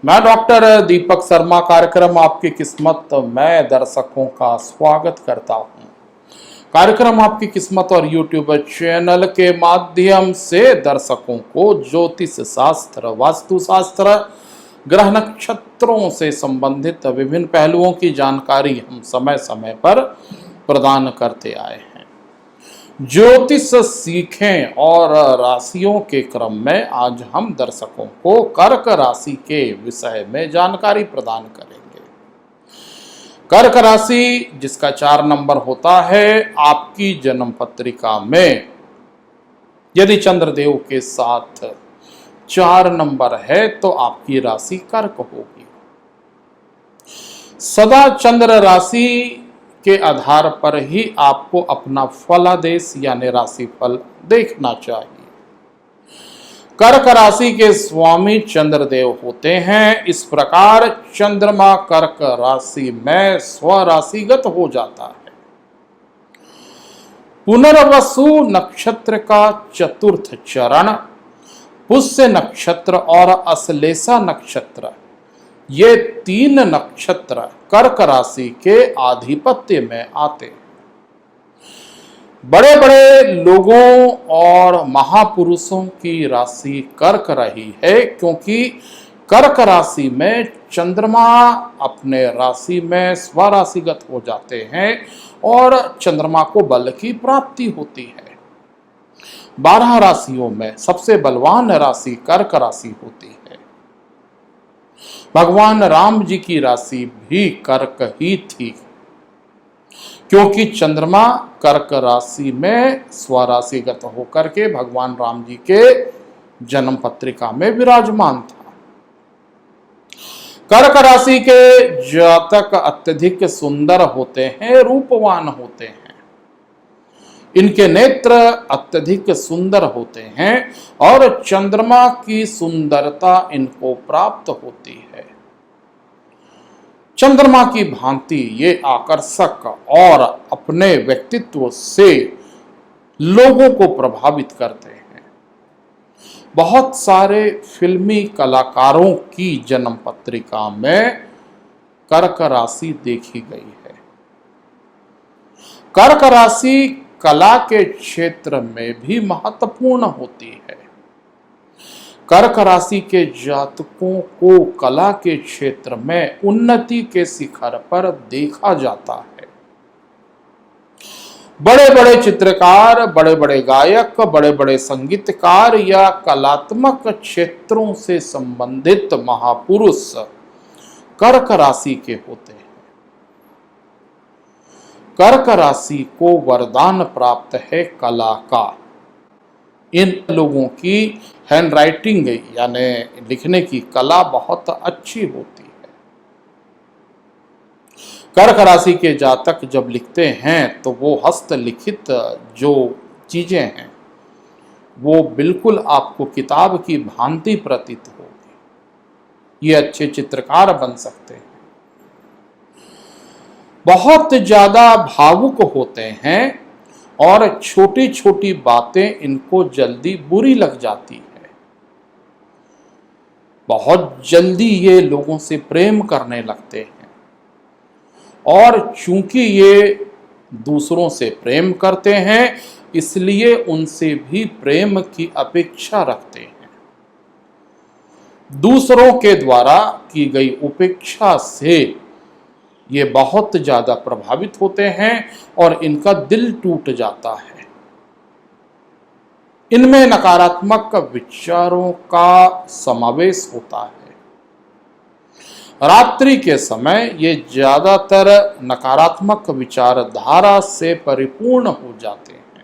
मैं डॉक्टर दीपक शर्मा कार्यक्रम आपकी किस्मत में दर्शकों का स्वागत करता हूं। कार्यक्रम आपकी किस्मत और यूट्यूब चैनल के माध्यम से दर्शकों को ज्योतिष शास्त्र, वास्तु शास्त्र, ग्रह नक्षत्रों से संबंधित विभिन्न पहलुओं की जानकारी हम समय समय पर प्रदान करते आए हैं। ज्योतिष सीखें और राशियों के क्रम में आज हम दर्शकों को कर्क राशि के विषय में जानकारी प्रदान करेंगे। कर्क राशि जिसका 4 नंबर होता है, आपकी जन्म पत्रिका में यदि चंद्रदेव के साथ 4 नंबर है तो आपकी राशि कर्क होगी। सदा चंद्र राशि के आधार पर ही आपको अपना फलादेश यानी राशिफल देखना चाहिए। कर्क राशि के स्वामी चंद्रदेव होते हैं। इस प्रकार चंद्रमा कर्क राशि में स्वराशिगत हो जाता है। पुनर्वसु नक्षत्र का चतुर्थ चरण, पुष्य नक्षत्र और अश्लेषा नक्षत्र, ये 3 नक्षत्र कर्क राशि के आधिपत्य में आते हैं। बड़े बड़े लोगों और महापुरुषों की राशि कर्क रही है, क्योंकि कर्क राशि में चंद्रमा अपने राशि में स्वराशिगत हो जाते हैं और चंद्रमा को बल की प्राप्ति होती है। 12 राशियों में सबसे बलवान राशि कर्क राशि होती है। भगवान राम जी की राशि भी कर्क ही थी, क्योंकि चंद्रमा कर्क राशि में स्वराशिगत होकर के भगवान राम जी के जन्म पत्रिका में विराजमान था। कर्क राशि के जातक अत्यधिक सुंदर होते हैं, रूपवान होते हैं। इनके नेत्र अत्यधिक सुंदर होते हैं और चंद्रमा की सुंदरता इनको प्राप्त होती है। चंद्रमा की भांति ये आकर्षक और अपने व्यक्तित्व से लोगों को प्रभावित करते हैं। बहुत सारे फिल्मी कलाकारों की जन्म पत्रिका में कर्क राशि देखी गई है। कर्क राशि कला के क्षेत्र में भी महत्वपूर्ण होती है। कर्क राशि के जातकों को कला के क्षेत्र में उन्नति के शिखर पर देखा जाता है। बड़े बड़े चित्रकार, बड़े बड़े गायक, बड़े बड़े संगीतकार या कलात्मक क्षेत्रों से संबंधित महापुरुष कर्क राशि के होते हैं। कर्क राशि को वरदान प्राप्त है कला का। इन लोगों की हैंडराइटिंग यानी लिखने की कला बहुत अच्छी होती है। कर्क राशि के जातक जब लिखते हैं तो वो हस्तलिखित जो चीजें हैं वो बिल्कुल आपको किताब की भांति प्रतीत होगी। ये अच्छे चित्रकार बन सकते हैं। बहुत ज्यादा भावुक होते हैं और छोटी छोटी बातें इनको जल्दी बुरी लग जाती है। बहुत जल्दी ये लोगों से प्रेम करने लगते हैं और चूंकि ये दूसरों से प्रेम करते हैं इसलिए उनसे भी प्रेम की अपेक्षा रखते हैं। दूसरों के द्वारा की गई उपेक्षा से ये बहुत ज्यादा प्रभावित होते हैं और इनका दिल टूट जाता है। इनमें नकारात्मक विचारों का समावेश होता है। रात्रि के समय ये ज्यादातर नकारात्मक विचारधारा से परिपूर्ण हो जाते हैं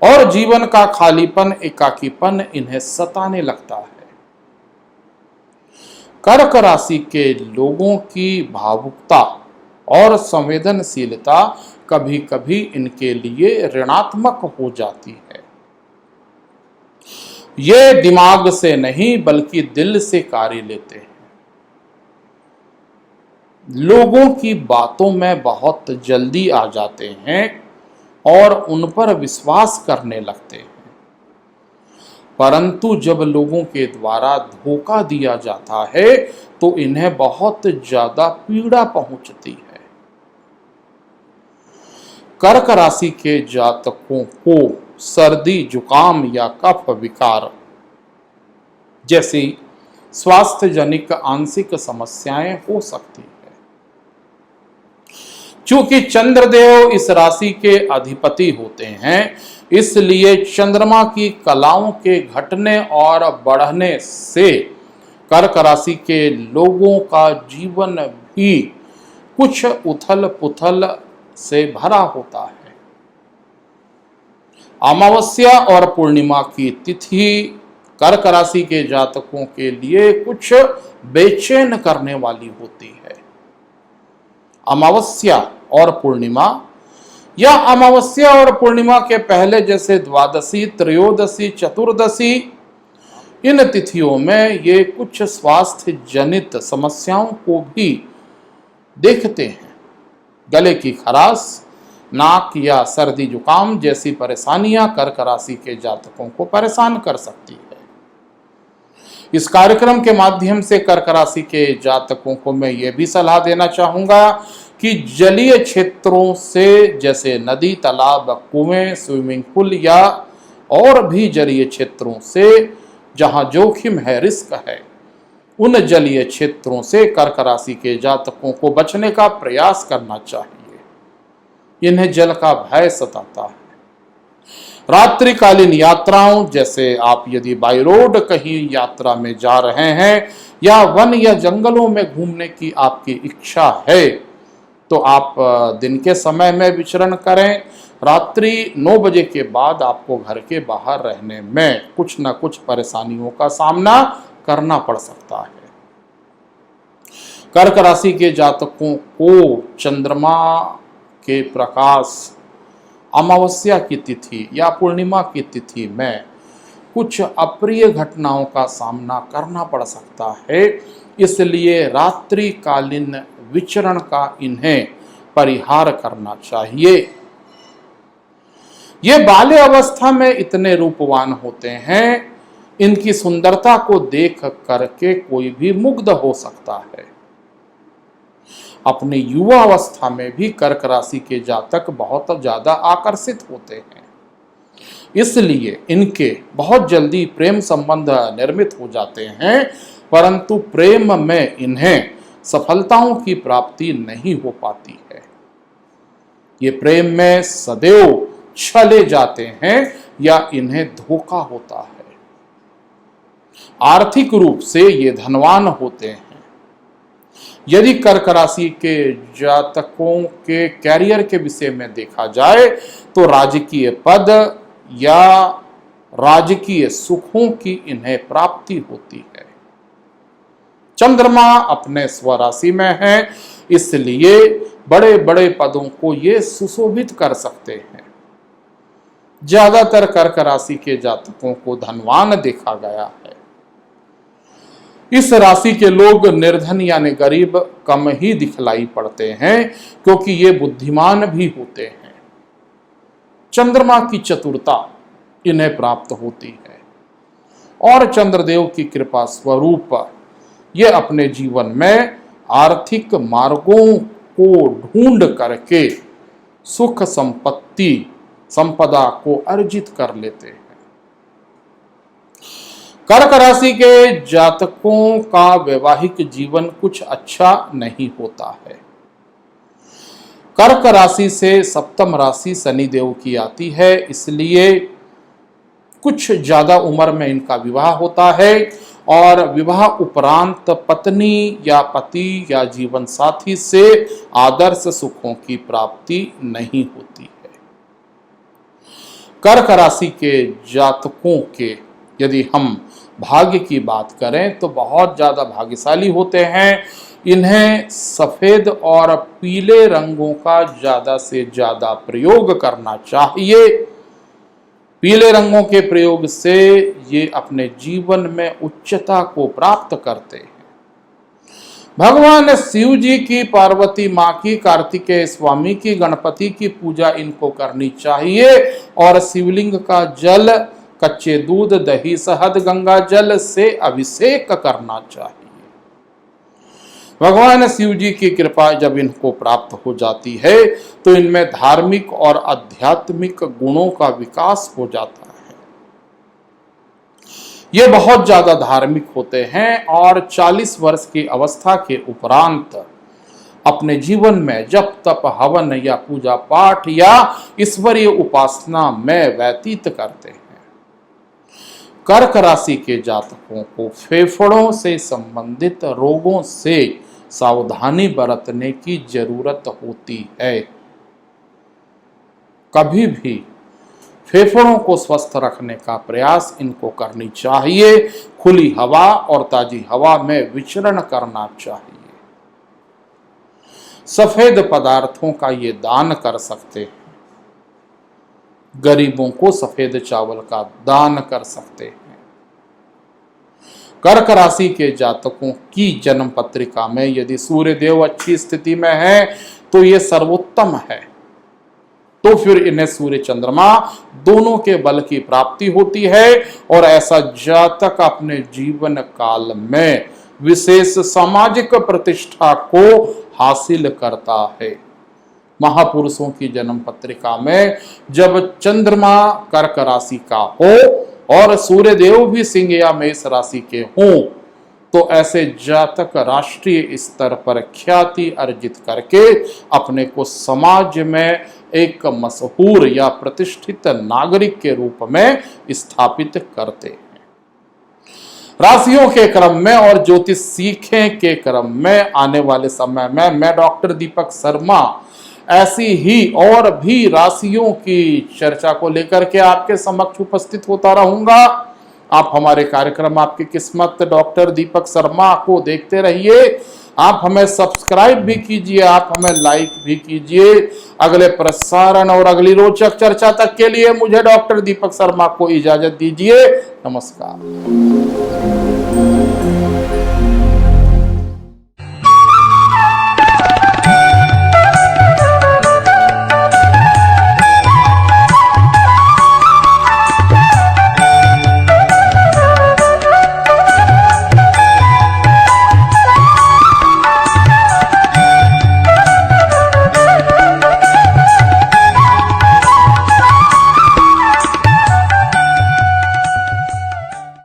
और जीवन का खालीपन, एकाकीपन इन्हें सताने लगता है। कर्क राशि के लोगों की भावुकता और संवेदनशीलता कभी कभी इनके लिए ऋणात्मक हो जाती है। ये दिमाग से नहीं बल्कि दिल से कार्य लेते हैं। लोगों की बातों में बहुत जल्दी आ जाते हैं और उन पर विश्वास करने लगते हैं। परंतु जब लोगों के द्वारा धोखा दिया जाता है तो इन्हें बहुत ज्यादा पीड़ा पहुंचती है। कर्क राशि के जातकों को सर्दी, जुकाम या कफ विकार जैसी स्वास्थ्य जनित आंशिक समस्याएं हो सकती है। चूंकि चंद्रदेव इस राशि के अधिपति होते हैं, इसलिए चंद्रमा की कलाओं के घटने और बढ़ने से कर्क राशि के लोगों का जीवन भी कुछ उथल पुथल से भरा होता है। अमावस्या और पूर्णिमा की तिथि कर्क राशि के जातकों के लिए कुछ बेचैन करने वाली होती है। अमावस्या और पूर्णिमा या अमावस्या और पूर्णिमा के पहले जैसे द्वादशी, त्रयोदशी, चतुर्दशी, इन तिथियों में ये कुछ स्वास्थ्य जनित समस्याओं को भी देखते हैं। गले की खराश, नाक या सर्दी जुकाम जैसी परेशानियां कर्क राशि के जातकों को परेशान कर सकती है। इस कार्यक्रम के माध्यम से कर्क राशि के जातकों को मैं ये भी सलाह देना चाहूंगा कि जलीय क्षेत्रों से जैसे नदी, तालाब, कुएं, स्विमिंग पूल या और भी जलीय क्षेत्रों से जहां जोखिम है, रिस्क है, उन जलीय क्षेत्रों से कर्क राशि के जातकों को बचने का प्रयास करना चाहिए। इन्हें जल का भय सताता है। रात्रिकालीन यात्राओं जैसे आप यदि बाई रोड कहीं यात्रा में जा रहे हैं या वन या जंगलों में घूमने की आपकी इच्छा है तो आप दिन के समय में विचरण करें। रात्रि 9 बजे के बाद आपको घर के बाहर रहने में कुछ न कुछ परेशानियों का सामना करना पड़ सकता है। कर्क राशि के जातकों को चंद्रमा के प्रकाश, अमावस्या की तिथि या पूर्णिमा की तिथि में कुछ अप्रिय घटनाओं का सामना करना पड़ सकता है। इसलिए रात्रिकालीन विचरण का इन्हें परिहार करना चाहिए। ये बाल्य अवस्था में इतने रूपवान होते हैं, इनकी सुंदरता को देख करके कोई भी मुग्ध हो सकता है। अपनी युवा अवस्था में भी कर्क राशि के जातक बहुत ज्यादा आकर्षित होते हैं। इसलिए इनके बहुत जल्दी प्रेम संबंध निर्मित हो जाते हैं, परंतु प्रेम में इन्हें सफलताओं की प्राप्ति नहीं हो पाती है। ये प्रेम में सदैव चले जाते हैं या इन्हें धोखा होता है। आर्थिक रूप से ये धनवान होते हैं। यदि कर्क राशि के जातकों के कैरियर के विषय में देखा जाए तो राजकीय पद या राजकीय सुखों की इन्हें प्राप्ति होती है। चंद्रमा अपने स्वराशि में है, इसलिए बड़े बड़े पदों को ये सुशोभित कर सकते हैं। ज्यादातर कर्क राशि के जातकों को धनवान देखा गया है। इस राशि के लोग निर्धन यानी गरीब कम ही दिखलाई पड़ते हैं, क्योंकि ये बुद्धिमान भी होते हैं। चंद्रमा की चतुरता इन्हें प्राप्त होती है और चंद्रदेव की कृपा स्वरूप ये अपने जीवन में आर्थिक मार्गों को ढूंढ करके सुख संपदा को अर्जित कर लेते हैं। कर्क राशि के जातकों का वैवाहिक जीवन कुछ अच्छा नहीं होता है। कर्क राशि से सप्तम राशि शनिदेव की आती है, इसलिए कुछ ज्यादा उम्र में इनका विवाह होता है और विवाह उपरांत पत्नी या पति या जीवन साथी से आदर्श सुखों की प्राप्ति नहीं होती है। कर्क राशि के जातकों के यदि हम भाग्य की बात करें तो बहुत ज्यादा भाग्यशाली होते हैं। इन्हें सफेद और पीले रंगों का ज्यादा से ज्यादा प्रयोग करना चाहिए। पीले रंगों के प्रयोग से ये अपने जीवन में उच्चता को प्राप्त करते हैं। भगवान शिव जी की, पार्वती माँ की, कार्तिकेय स्वामी की, गणपति की पूजा इनको करनी चाहिए और शिवलिंग का जल कच्चे दूध, दही, शहद, गंगा जल से अभिषेक करना चाहिए। भगवान शिव जी की कृपा जब इनको प्राप्त हो जाती है तो इनमें धार्मिक और आध्यात्मिक गुणों का विकास हो जाता है। ये बहुत ज्यादा धार्मिक होते हैं और 40 वर्ष की अवस्था के उपरांत अपने जीवन में जप तप हवन या पूजा पाठ या ईश्वरीय उपासना में व्यतीत करते हैं। कर्क राशि के जातकों को फेफड़ों से संबंधित रोगों से सावधानी बरतने की जरूरत होती है। कभी भी फेफड़ों को स्वस्थ रखने का प्रयास इनको करनी चाहिए। खुली हवा और ताजी हवा में विचरण करना चाहिए। सफेद पदार्थों का ये दान कर सकते हैं। गरीबों को सफेद चावल का दान कर सकते हैं। कर्क राशि के जातकों की जन्म पत्रिका में यदि सूर्य देव अच्छी स्थिति में है तो ये सर्वोत्तम है। तो फिर इन्हें सूर्य चंद्रमा दोनों के बल की प्राप्ति होती है और ऐसा जातक अपने जीवन काल में विशेष सामाजिक प्रतिष्ठा को हासिल करता है। महापुरुषों की जन्म पत्रिका में जब चंद्रमा कर्क राशि का हो और सूर्य देव भी सिंह या मेष राशि के हों तो ऐसे जातक राष्ट्रीय स्तर पर ख्याति अर्जित करके अपने को समाज में एक मशहूर या प्रतिष्ठित नागरिक के रूप में स्थापित करते हैं। राशियों के क्रम में और ज्योतिष सीखे के क्रम में आने वाले समय में मैं डॉक्टर दीपक शर्मा ऐसी ही और भी राशियों की चर्चा को लेकर के आपके समक्ष उपस्थित होता रहूंगा। आप हमारे कार्यक्रम आपकी किस्मत डॉक्टर दीपक शर्मा को देखते रहिए। आप हमें सब्सक्राइब भी कीजिए, आप हमें लाइक भी कीजिए। अगले प्रसारण और अगली रोचक चर्चा तक के लिए मुझे डॉक्टर दीपक शर्मा को इजाजत दीजिए। नमस्कार।